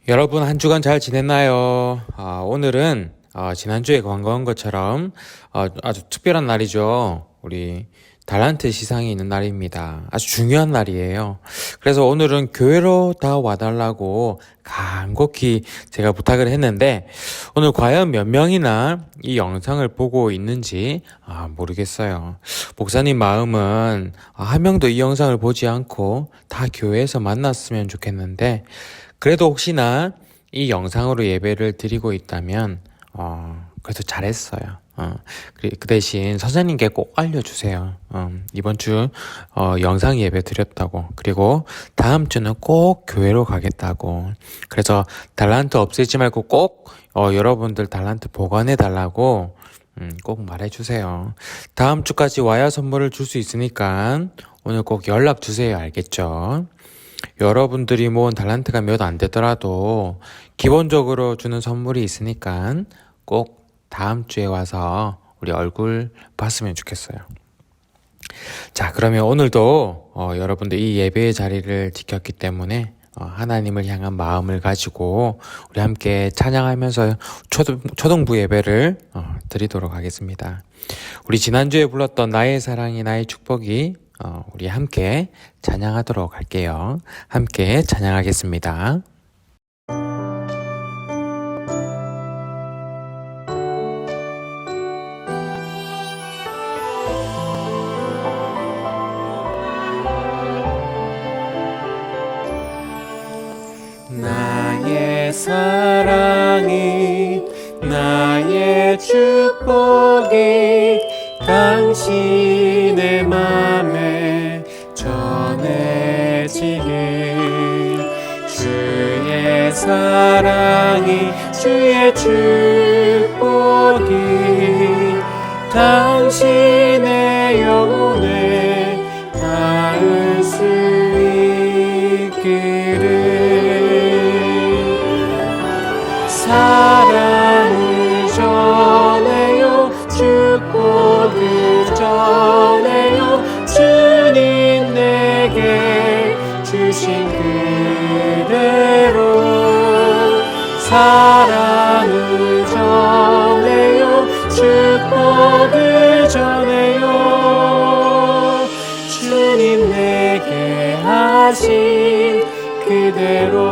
여러분 한 주간 잘 지냈나요? 오늘은 지난주에 광고한 것처럼 아주 특별한 날이죠. 우리 달란트 시상이 있는 날입니다. 아주 중요한 날이에요. 그래서 오늘은 교회로 다 와달라고 간곡히 제가 부탁을 했는데 오늘 과연 몇 명이나 이 영상을 보고 있는지 모르겠어요. 목사님 마음은 한 명도 이 영상을 보지 않고 다 교회에서 만났으면 좋겠는데 그래도 혹시나 이 영상으로 예배를 드리고 있다면 그래도 잘했어요. 그 대신 선생님께 꼭 알려주세요. 이번 주 영상 예배 드렸다고, 그리고 다음 주는 꼭 교회로 가겠다고. 그래서 달란트 없애지 말고 꼭 여러분들 달란트 보관해 달라고 꼭 말해주세요. 다음 주까지 와야 선물을 줄 수 있으니까 오늘 꼭 연락 주세요. 알겠죠? 여러분들이 모은 달란트가 몇 안 되더라도 기본적으로 주는 선물이 있으니까 꼭 다음 주에 와서 우리 얼굴 봤으면 좋겠어요. 자, 그러면 오늘도 여러분들 이 예배의 자리를 지켰기 때문에 하나님을 향한 마음을 가지고 우리 함께 찬양하면서 초등부 예배를 드리도록 하겠습니다. 우리 지난주에 불렀던 나의 사랑이 나의 축복이 우리 함께 찬양하도록 할게요. 함께 찬양하겠습니다. 나의 사랑이 나의 축복이 당신의 맘에 전해지길 주의 사랑이 주의 축복이 당신의 영혼에 닿을 수 있기를 사랑을 전해요 축복을 전해요 주님 내게 주신 그대로 사랑을 전해요 축복을 전해요 주님 내게 하신 그대로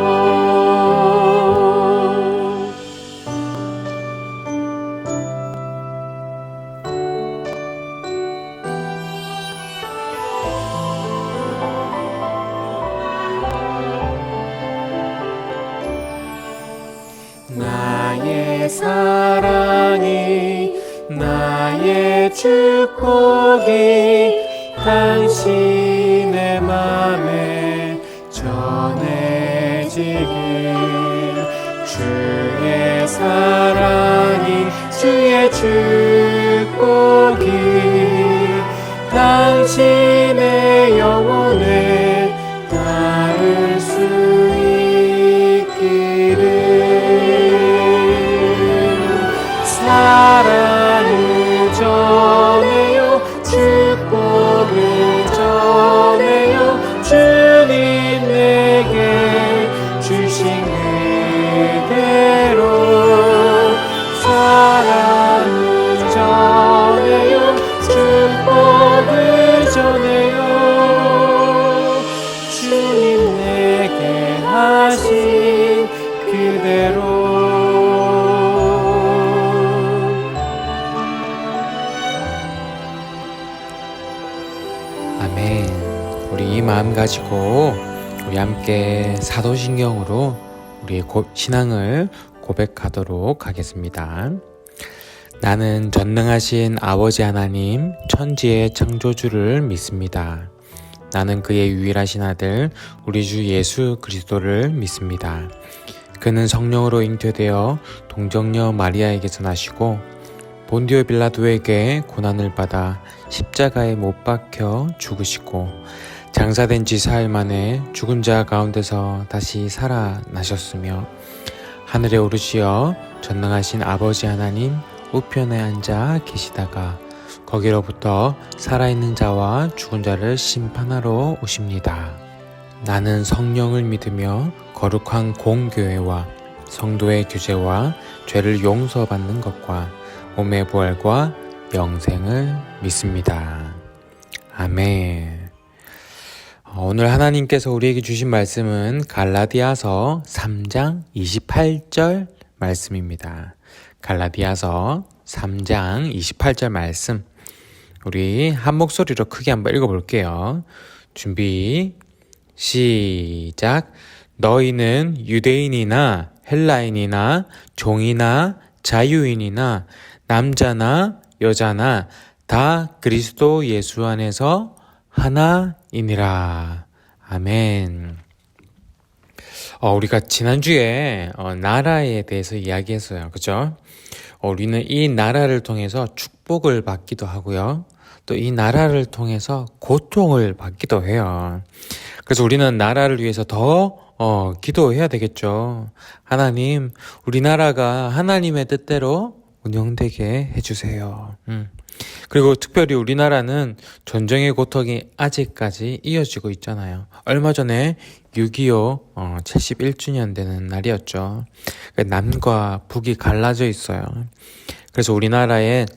나의 사랑이 나의 축복이 당신의 맘에 전해지길 주의 사랑이 주의 축복이 당신의 영혼에 닿을 수 있기를 사랑을 전해요 축복을 전해요 주님 내게 주신 그대로 사랑을 전해요 축복을 전해요 주님 내게 하신 그대로 아멘. 우리 이 마음 가지고 우리 함께 사도신경으로 우리의 신앙을 고백하도록 하겠습니다. 나는 전능하신 아버지 하나님 천지의 창조주를 믿습니다. 나는 그의 유일하신 아들 우리 주 예수 그리스도를 믿습니다. 그는 성령으로 잉태되어 동정녀 마리아에게서 나시고 본디오 빌라도에게 고난을 받아 십자가에 못 박혀 죽으시고 장사된 지 사흘 만에 죽은 자 가운데서 다시 살아나셨으며 하늘에 오르시어 전능하신 아버지 하나님 우편에 앉아 계시다가 거기로부터 살아있는 자와 죽은 자를 심판하러 오십니다. 나는 성령을 믿으며 거룩한 공교회와 성도의 규제와 죄를 용서받는 것과 몸의 부활과 영생을 믿습니다. 아멘. 오늘 하나님께서 우리에게 주신 말씀은 갈라디아서 3장 28절 말씀입니다. 갈라디아서 3장 28절 말씀, 우리 한 목소리로 크게 한번 읽어볼게요. 준비 시작. 너희는 유대인이나 헬라인이나 종이나 자유인이나 남자나 여자나 다 그리스도 예수 안에서 하나이니라. 아멘. 우리가 지난주에 나라에 대해서 이야기했어요. 그죠? 우리는 이 나라를 통해서 축복을 받기도 하고요. 또 이 나라를 통해서 고통을 받기도 해요. 그래서 우리는 나라를 위해서 더 기도해야 되겠죠. 하나님, 우리나라가 하나님의 뜻대로 운영되게 해주세요. 그리고 특별히 우리나라는 전쟁의 고통이 아직까지 이어지고 있잖아요. 얼마 전에 6.25 71주년 되는 날이었죠. 남과 북이 갈라져 있어요. 그래서 우리나라에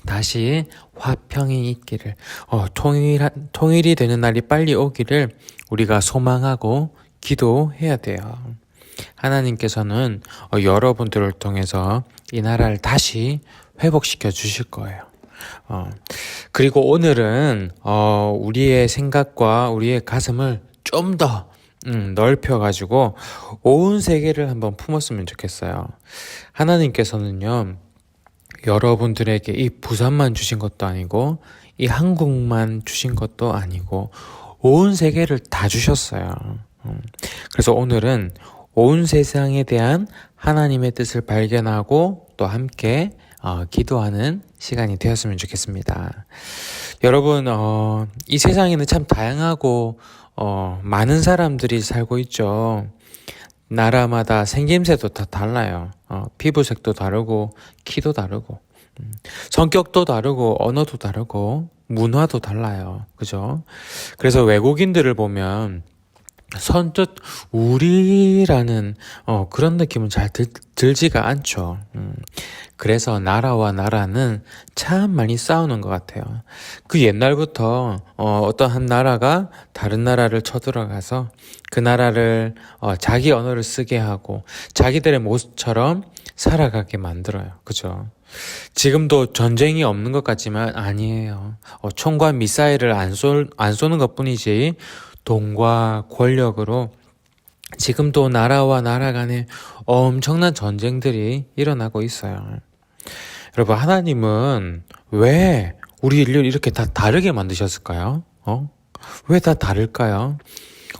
다시 화평이 있기를, 통일이 되는 날이 빨리 오기를 우리가 소망하고 기도해야 돼요. 하나님께서는 여러분들을 통해서 이 나라를 다시 회복시켜 주실 거예요. 그리고 오늘은 우리의 생각과 우리의 가슴을 좀 더 넓혀가지고 온 세계를 한번 품었으면 좋겠어요. 하나님께서는요, 여러분들에게 이 부산만 주신 것도 아니고 이 한국만 주신 것도 아니고 온 세계를 다 주셨어요. 그래서 오늘은 온 세상에 대한 하나님의 뜻을 발견하고 또 함께 기도하는 시간이 되었으면 좋겠습니다. 여러분, 이 세상에는 참 다양하고 많은 사람들이 살고 있죠. 나라마다 생김새도 다 달라요. 피부색도 다르고 키도 다르고 성격도 다르고 언어도 다르고 문화도 달라요. 그죠? 그래서 외국인들을 보면 선뜻 우리라는 그런 느낌은 잘 들지가 않죠. 그래서 나라와 나라는 참 많이 싸우는 것 같아요. 그 옛날부터 어떤 한 나라가 다른 나라를 쳐들어가서 그 나라를 자기 언어를 쓰게 하고 자기들의 모습처럼 살아가게 만들어요. 그죠? 지금도 전쟁이 없는 것 같지만 아니에요. 총과 미사일을 안 쏘는 것뿐이지 돈과 권력으로 지금도 나라와 나라 간에 엄청난 전쟁들이 일어나고 있어요. 여러분, 하나님은 왜 우리 인류를 이렇게 다 다르게 만드셨을까요? 왜 다 다를까요?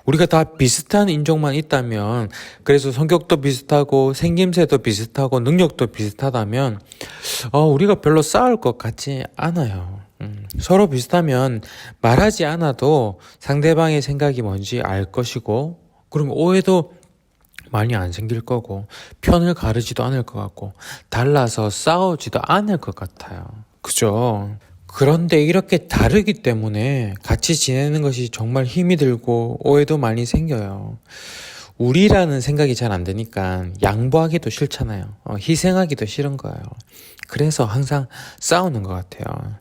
우리가 다 비슷한 인종만 있다면, 그래서 성격도 비슷하고 생김새도 비슷하고 능력도 비슷하다면 우리가 별로 싸울 것 같지 않아요. 서로 비슷하면 말하지 않아도 상대방의 생각이 뭔지 알 것이고, 그럼 오해도 많이 안 생길 거고, 편을 가르지도 않을 것 같고, 달라서 싸우지도 않을 것 같아요. 그죠? 그런데 이렇게 다르기 때문에 같이 지내는 것이 정말 힘이 들고 오해도 많이 생겨요. 우리라는 생각이 잘 안 되니까 양보하기도 싫잖아요. 희생하기도 싫은 거예요. 그래서 항상 싸우는 것 같아요.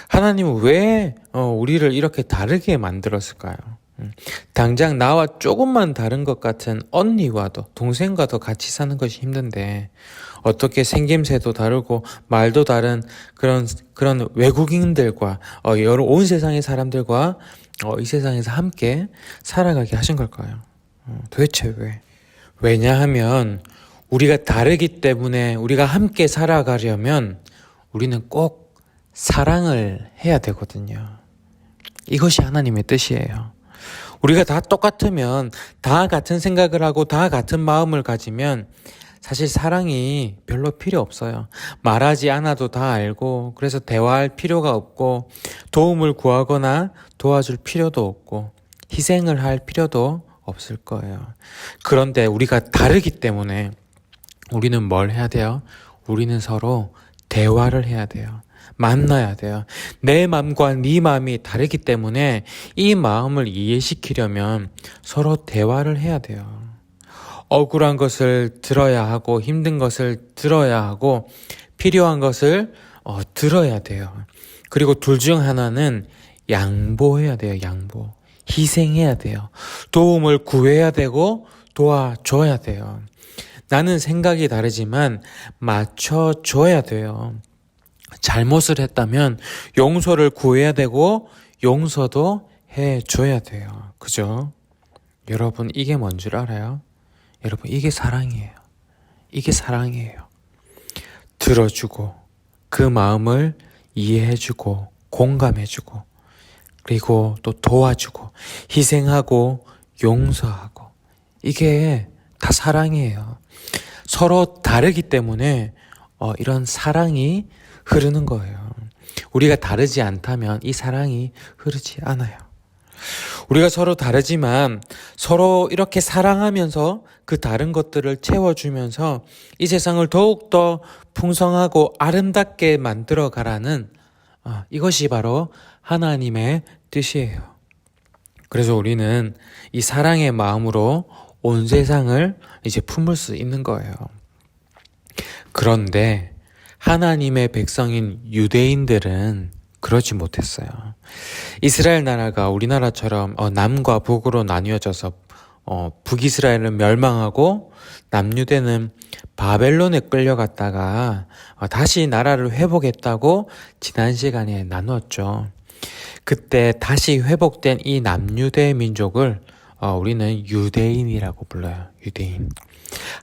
하나님은 왜 우리를 이렇게 다르게 만들었을까요? 당장 나와 조금만 다른 것 같은 언니와도 동생과도 같이 사는 것이 힘든데 어떻게 생김새도 다르고 말도 다른 그런 외국인들과 여러 온 세상의 사람들과 이 세상에서 함께 살아가게 하신 걸까요? 도대체 왜? 왜냐하면 우리가 다르기 때문에 우리가 함께 살아가려면 우리는 꼭 사랑을 해야 되거든요. 이것이 하나님의 뜻이에요. 우리가 다 똑같으면, 다 같은 생각을 하고 다 같은 마음을 가지면 사실 사랑이 별로 필요 없어요. 말하지 않아도 다 알고, 그래서 대화할 필요가 없고, 도움을 구하거나 도와줄 필요도 없고, 희생을 할 필요도 없을 거예요. 그런데 우리가 다르기 때문에 우리는 뭘 해야 돼요? 우리는 서로 대화를 해야 돼요. 만나야 돼요. 내 마음과 네 마음이 다르기 때문에 이 마음을 이해시키려면 서로 대화를 해야 돼요. 억울한 것을 들어야 하고 힘든 것을 들어야 하고 필요한 것을 들어야 돼요. 그리고 둘 중 하나는 양보해야 돼요. 양보. 희생해야 돼요. 도움을 구해야 되고 도와줘야 돼요. 나는 생각이 다르지만 맞춰줘야 돼요. 잘못을 했다면 용서를 구해야 되고 용서도 해줘야 돼요. 그죠? 여러분, 이게 뭔 줄 알아요? 여러분, 이게 사랑이에요. 이게 사랑이에요. 들어주고 그 마음을 이해해주고 공감해주고 그리고 또 도와주고 희생하고 용서하고 이게 다 사랑이에요. 서로 다르기 때문에 이런 사랑이 흐르는 거예요. 우리가 다르지 않다면 이 사랑이 흐르지 않아요. 우리가 서로 다르지만 서로 이렇게 사랑하면서 그 다른 것들을 채워주면서 이 세상을 더욱더 풍성하고 아름답게 만들어 가라는 이것이 바로 하나님의 뜻이에요. 그래서 우리는 이 사랑의 마음으로 온 세상을 이제 품을 수 있는 거예요. 그런데 하나님의 백성인 유대인들은 그러지 못했어요. 이스라엘 나라가 우리나라처럼 남과 북으로 나뉘어져서 북이스라엘은 멸망하고 남유대는 바벨론에 끌려갔다가 다시 나라를 회복했다고 지난 시간에 나누었죠. 그때 다시 회복된 이 남유대 민족을 우리는 유대인이라고 불러요. 유대인.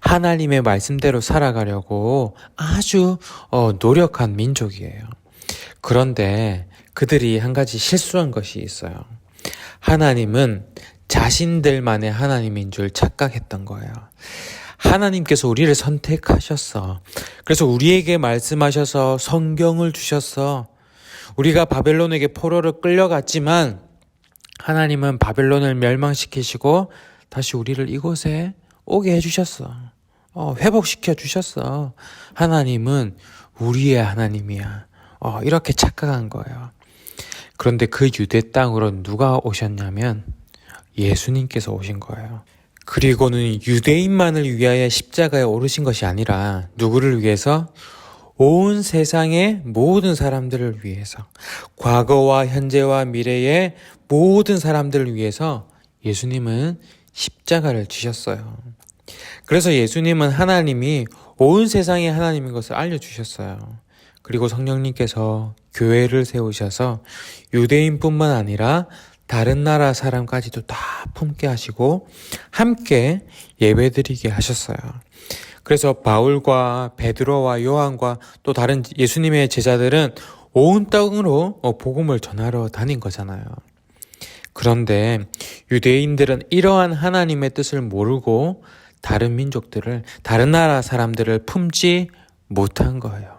하나님의 말씀대로 살아가려고 아주 노력한 민족이에요. 그런데 그들이 한 가지 실수한 것이 있어요. 하나님은 자신들만의 하나님인 줄 착각했던 거예요. 하나님께서 우리를 선택하셨어. 그래서 우리에게 말씀하셔서 성경을 주셨어. 우리가 바벨론에게 포로를 끌려갔지만 하나님은 바벨론을 멸망시키시고 다시 우리를 이곳에 오게 해주셨어. 회복시켜 주셨어. 하나님은 우리의 하나님이야. 이렇게 착각한 거예요. 그런데 그 유대 땅으로 누가 오셨냐면 예수님께서 오신 거예요. 그리고는 유대인만을 위하여 십자가에 오르신 것이 아니라 누구를 위해서? 온 세상의 모든 사람들을 위해서, 과거와 현재와 미래의 모든 사람들을 위해서 예수님은 십자가를 지셨어요. 그래서 예수님은 하나님이 온 세상의 하나님인 것을 알려주셨어요. 그리고 성령님께서 교회를 세우셔서 유대인뿐만 아니라 다른 나라 사람까지도 다 품게 하시고 함께 예배드리게 하셨어요. 그래서 바울과 베드로와 요한과 또 다른 예수님의 제자들은 온 땅으로 복음을 전하러 다닌 거잖아요. 그런데 유대인들은 이러한 하나님의 뜻을 모르고 다른 민족들을, 다른 나라 사람들을 품지 못한 거예요.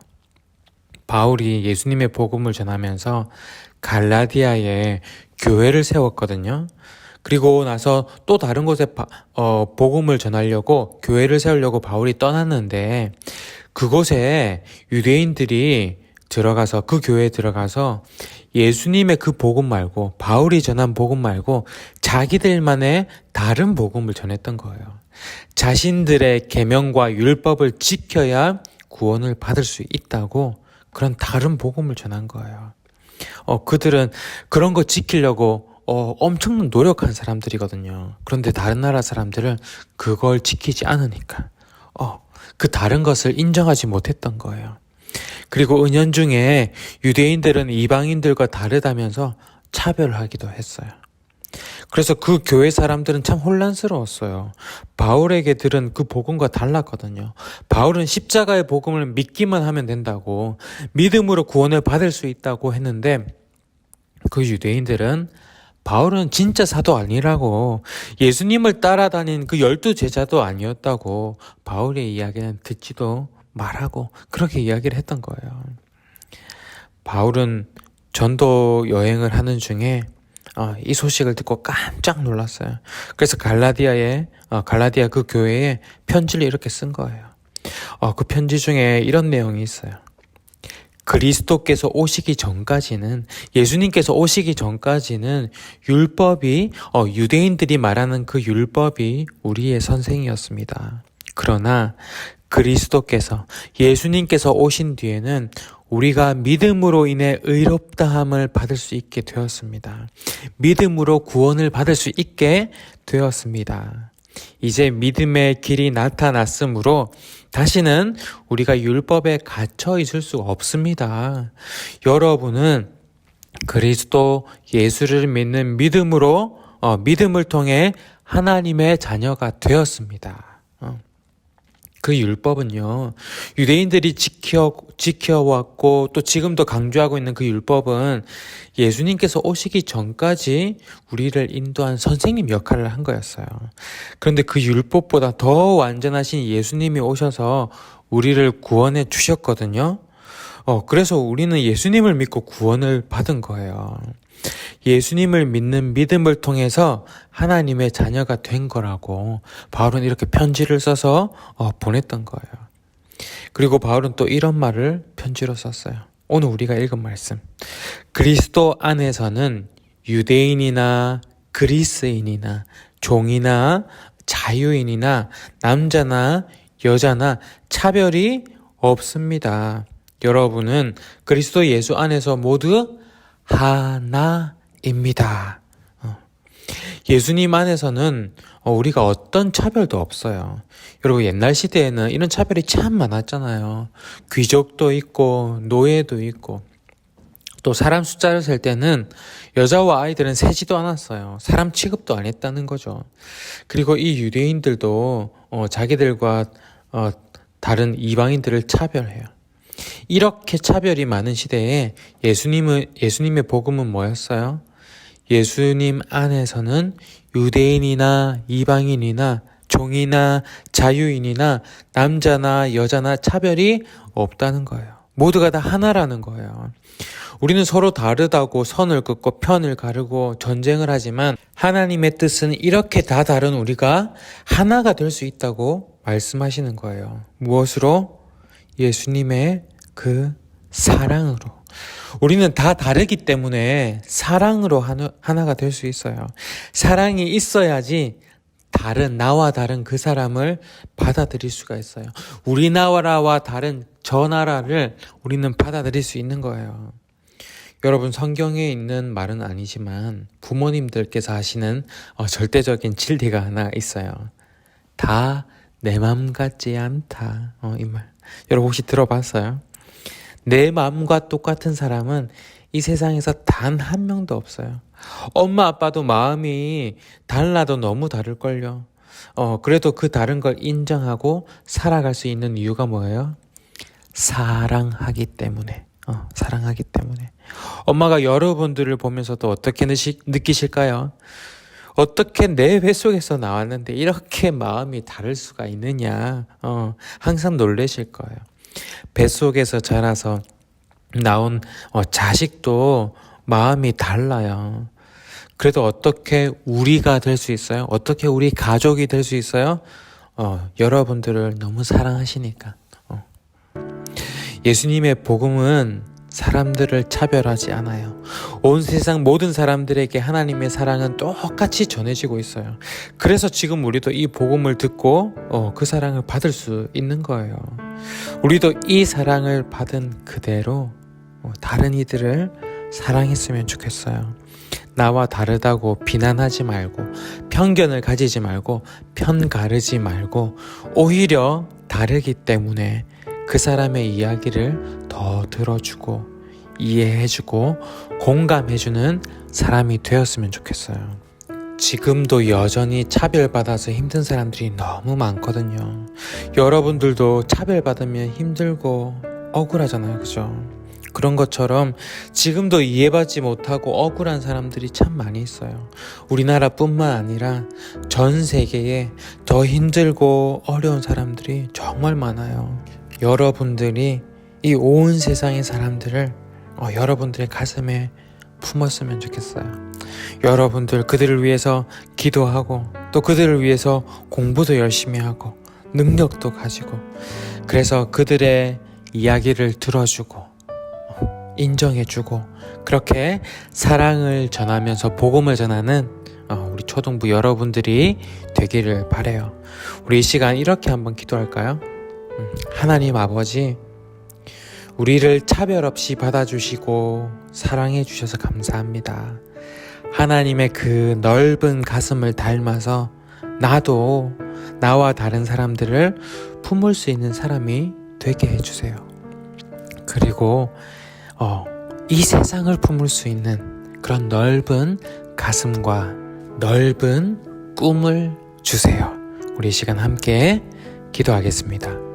바울이 예수님의 복음을 전하면서 갈라디아에 교회를 세웠거든요. 그리고 나서 또 다른 곳에 복음을 전하려고 교회를 세우려고 바울이 떠났는데 그곳에 유대인들이 들어가서 그 교회에 들어가서 예수님의 그 복음 말고 바울이 전한 복음 말고 자기들만의 다른 복음을 전했던 거예요. 자신들의 계명과 율법을 지켜야 구원을 받을 수 있다고 그런 다른 복음을 전한 거예요. 그들은 그런 거 지키려고 엄청 노력한 사람들이거든요. 그런데 다른 나라 사람들은 그걸 지키지 않으니까 그 다른 것을 인정하지 못했던 거예요. 그리고 은연중에 유대인들은 이방인들과 다르다면서 차별하기도 했어요. 그래서 그 교회 사람들은 참 혼란스러웠어요. 바울에게 들은 그 복음과 달랐거든요. 바울은 십자가의 복음을 믿기만 하면 된다고, 믿음으로 구원을 받을 수 있다고 했는데 그 유대인들은 바울은 진짜 사도 아니라고, 예수님을 따라다닌 그 12제자도 아니었다고 바울의 이야기는 듣지도 말하고 그렇게 이야기를 했던 거예요. 바울은 전도 여행을 하는 중에 이 소식을 듣고 깜짝 놀랐어요. 그래서 갈라디아 그 교회에 편지를 이렇게 쓴 거예요. 그 편지 중에 이런 내용이 있어요. 그리스도께서 오시기 전까지는, 예수님께서 오시기 전까지는 율법이, 유대인들이 말하는 그 율법이 우리의 선생이었습니다. 그러나 그리스도께서, 예수님께서 오신 뒤에는 우리가 믿음으로 인해 의롭다함을 받을 수 있게 되었습니다. 믿음으로 구원을 받을 수 있게 되었습니다. 이제 믿음의 길이 나타났으므로 다시는 우리가 율법에 갇혀 있을 수 없습니다. 여러분은 그리스도 예수를 믿는 믿음을 통해 하나님의 자녀가 되었습니다. 그 율법은요, 유대인들이 지켜왔고 또 지금도 강조하고 있는 그 율법은 예수님께서 오시기 전까지 우리를 인도한 선생님 역할을 한 거였어요. 그런데 그 율법보다 더 완전하신 예수님이 오셔서 우리를 구원해 주셨거든요. 그래서 우리는 예수님을 믿고 구원을 받은 거예요. 예수님을 믿는 믿음을 통해서 하나님의 자녀가 된 거라고 바울은 이렇게 편지를 써서 보냈던 거예요. 그리고 바울은 또 이런 말을 편지로 썼어요. 오늘 우리가 읽은 말씀. 그리스도 안에서는 유대인이나 그리스인이나 종이나 자유인이나 남자나 여자나 차별이 없습니다. 여러분은 그리스도 예수 안에서 모두 하나입니다. 예수님 안에서는 우리가 어떤 차별도 없어요. 여러분, 옛날 시대에는 이런 차별이 참 많았잖아요. 귀족도 있고 노예도 있고, 또 사람 숫자를 셀 때는 여자와 아이들은 세지도 않았어요. 사람 취급도 안 했다는 거죠. 그리고 이 유대인들도 자기들과 다른 이방인들을 차별해요. 이렇게 차별이 많은 시대에 예수님의 복음은 뭐였어요? 예수님 안에서는 유대인이나 이방인이나 종이나 자유인이나 남자나 여자나 차별이 없다는 거예요. 모두가 다 하나라는 거예요. 우리는 서로 다르다고 선을 긋고 편을 가르고 전쟁을 하지만 하나님의 뜻은 이렇게 다 다른 우리가 하나가 될 수 있다고 말씀하시는 거예요. 무엇으로? 예수님의 그 사랑으로. 우리는 다 다르기 때문에 사랑으로 하나가 될 수 있어요. 사랑이 있어야지 나와 다른 그 사람을 받아들일 수가 있어요. 우리 나라와 다른 저 나라를 우리는 받아들일 수 있는 거예요. 여러분, 성경에 있는 말은 아니지만 부모님들께서 하시는 절대적인 진리가 하나 있어요. 다 내 맘 같지 않다. 이 말. 여러분 혹시 들어봤어요? 내 마음과 똑같은 사람은 이 세상에서 단 한 명도 없어요. 엄마 아빠도 마음이 달라도 너무 다를걸요. 그래도 그 다른 걸 인정하고 살아갈 수 있는 이유가 뭐예요? 사랑하기 때문에. 사랑하기 때문에. 엄마가 여러분들을 보면서도 어떻게 느끼실까요? 어떻게 내 뱃속에서 나왔는데 이렇게 마음이 다를 수가 있느냐. 항상 놀라실 거예요. 뱃속에서 자라서 나온 자식도 마음이 달라요. 그래도 어떻게 우리가 될 수 있어요? 어떻게 우리 가족이 될 수 있어요? 여러분들을 너무 사랑하시니까. 예수님의 복음은 사람들을 차별하지 않아요. 온 세상 모든 사람들에게 하나님의 사랑은 똑같이 전해지고 있어요. 그래서 지금 우리도 이 복음을 듣고 그 사랑을 받을 수 있는 거예요. 우리도 이 사랑을 받은 그대로 다른 이들을 사랑했으면 좋겠어요. 나와 다르다고 비난하지 말고, 편견을 가지지 말고, 편 가르지 말고, 오히려 다르기 때문에 그 사람의 이야기를 더 들어주고 이해해주고 공감해주는 사람이 되었으면 좋겠어요. 지금도 여전히 차별받아서 힘든 사람들이 너무 많거든요. 여러분들도 차별받으면 힘들고 억울하잖아요, 그죠? 그런 것처럼 지금도 이해받지 못하고 억울한 사람들이 참 많이 있어요. 우리나라뿐만 아니라 전 세계에 더 힘들고 어려운 사람들이 정말 많아요. 여러분들이 이 온 세상의 사람들을 여러분들의 가슴에 품었으면 좋겠어요. 여러분들 그들을 위해서 기도하고 또 그들을 위해서 공부도 열심히 하고 능력도 가지고, 그래서 그들의 이야기를 들어주고 인정해주고 그렇게 사랑을 전하면서 복음을 전하는 우리 초등부 여러분들이 되기를 바라요. 우리 이 시간 이렇게 한번 기도할까요? 하나님 아버지, 우리를 차별 없이 받아주시고 사랑해 주셔서 감사합니다. 하나님의 그 넓은 가슴을 닮아서 나도 나와 다른 사람들을 품을 수 있는 사람이 되게 해주세요. 그리고 이 세상을 품을 수 있는 그런 넓은 가슴과 넓은 꿈을 주세요. 우리 이 시간 함께 기도하겠습니다.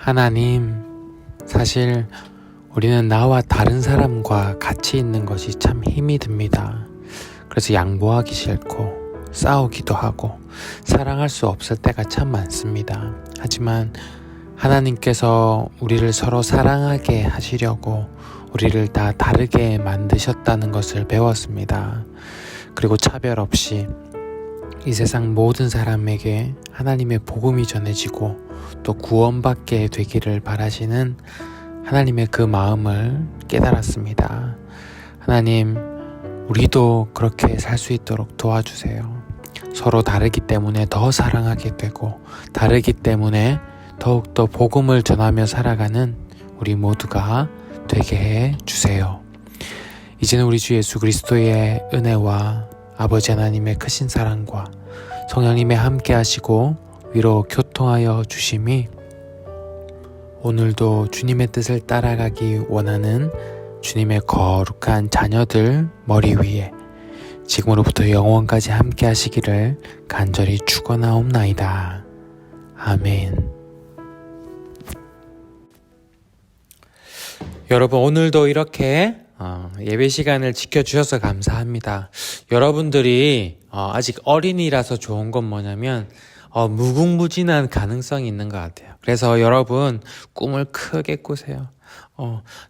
하나님, 사실 우리는 나와 다른 사람과 같이 있는 것이 참 힘이 듭니다. 그래서 양보하기 싫고 싸우기도 하고 사랑할 수 없을 때가 참 많습니다. 하지만 하나님께서 우리를 서로 사랑하게 하시려고 우리를 다 다르게 만드셨다는 것을 배웠습니다. 그리고 차별 없이 이 세상 모든 사람에게 하나님의 복음이 전해지고 또 구원받게 되기를 바라시는 하나님의 그 마음을 깨달았습니다. 하나님, 우리도 그렇게 살 수 있도록 도와주세요. 서로 다르기 때문에 더 사랑하게 되고 다르기 때문에 더욱더 복음을 전하며 살아가는 우리 모두가 되게 해 주세요. 이제는 우리 주 예수 그리스도의 은혜와 아버지 하나님의 크신 사랑과 성령님의 함께 하시고 위로 교통하여 주심이 오늘도 주님의 뜻을 따라가기 원하는 주님의 거룩한 자녀들 머리 위에 지금으로부터 영원까지 함께 하시기를 간절히 축원하옵나이다. 아멘. 여러분, 오늘도 이렇게 예배 시간을 지켜주셔서 감사합니다. 여러분들이 아직 어린이라서 좋은 건 뭐냐면 무궁무진한 가능성이 있는 것 같아요. 그래서 여러분, 꿈을 크게 꾸세요.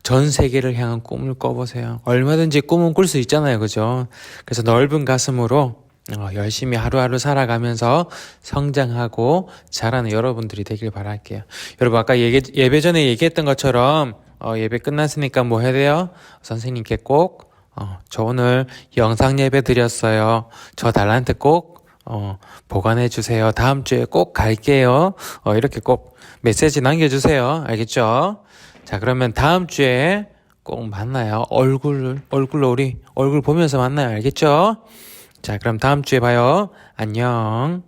전 세계를 향한 꿈을 꿔보세요. 얼마든지 꿈은 꿀 수 있잖아요. 그죠? 그래서 넓은 가슴으로 열심히 하루하루 살아가면서 성장하고 자라는 여러분들이 되길 바랄게요. 여러분, 아까 예배 전에 얘기했던 것처럼 예배 끝났으니까 뭐 해야 돼요? 선생님께 꼭 저 오늘 영상 예배 드렸어요. 저 달란트 꼭 보관해 주세요. 다음 주에 꼭 갈게요. 이렇게 꼭 메시지 남겨주세요. 알겠죠? 자, 그러면 다음 주에 꼭 만나요. 얼굴로 우리 얼굴 보면서 만나요. 알겠죠? 자, 그럼 다음 주에 봐요. 안녕.